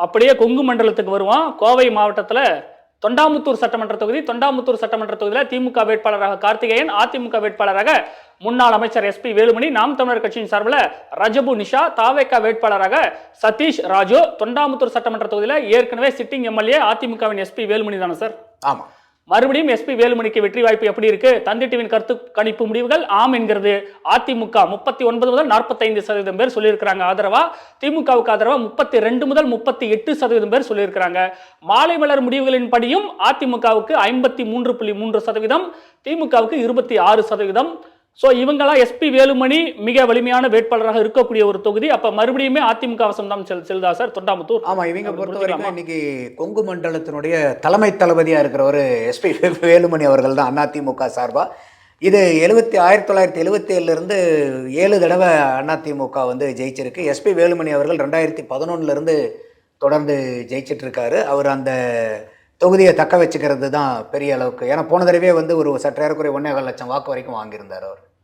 அப்படியே கொங்கு மண்டலத்துக்கு வருவோம். கோவை மாவட்டத்தில் தொண்டாமுத்தூர் சட்டமன்ற தொகுதி. தொண்டாமுத்தூர் சட்டமன்ற தொகுதியில் திமுக வேட்பாளராக கார்த்திகேயன், அதிமுக வேட்பாளராக முன்னாள் அமைச்சர் எஸ்பி வேலுமணி, நாம் தமிழர் கட்சியின் சார்பில் ரஜபு நிஷா, தாவேகா வேட்பாளராக சதீஷ் ராஜு. தொண்டாமுத்தூர் சட்டமன்ற தொகுதியில் ஏற்கனவே சிட்டிங் எம்எல்ஏ அதிமுகவின் எஸ்பி வேலுமணி தானே சார்? ஆமா. மறுபடியும் எஸ்பி வேலுமணிக்கு வெற்றி வாய்ப்பு எப்படி இருக்கு? தந்தி டிவியின் கருத்து கணிப்பு முடிவுகள் ஆம் என்கிறது. அதிமுக 39 முதல் 45% பேர் சொல்லியிருக்கிறாங்க ஆதரவா. திமுகவுக்கு ஆதரவா 32 முதல் 38% பேர் சொல்லியிருக்கிறாங்க. மாலை மலர் முடிவுகளின் படியும் அதிமுகவுக்கு 53.3%, திமுகவுக்கு 26%. சோ இவங்கெல்லாம் எஸ்பி வேலுமணி மிக வலிமையான வேட்பாளராக இருக்கக்கூடிய ஒரு தொகுதி. அப்ப மறுபடியுமே அதிமுக வசம் தான் செல்லுதா சார் தொண்டாமுத்தூர்? ஆமா, இவங்க பொறுத்த வரைக்கும் இன்னைக்கு கொங்கு மண்டலத்தினுடைய தலைமை தளபதியா இருக்கிற ஒரு எஸ்பி வேலுமணி அவர்கள் தான் அதிமுக சார்பா. இது 1977 இருந்து 7 தடவை அதிமுக வந்து ஜெயிச்சிருக்கு. எஸ்பி வேலுமணி அவர்கள் 2011 இருந்து தொடர்ந்து ஜெயிச்சிட்டு இருக்காரு. அவர் அந்த தொகுதியை தக்க வச்சுக்கிறது தான் பெரிய அளவுக்கு. ஏன்னா போன தடவை வந்து ஒரு சற்றேறக்குறைய 1.25 லட்சம் வாக்கு வரைக்கும் வாங்கியிருந்தார் அவர்.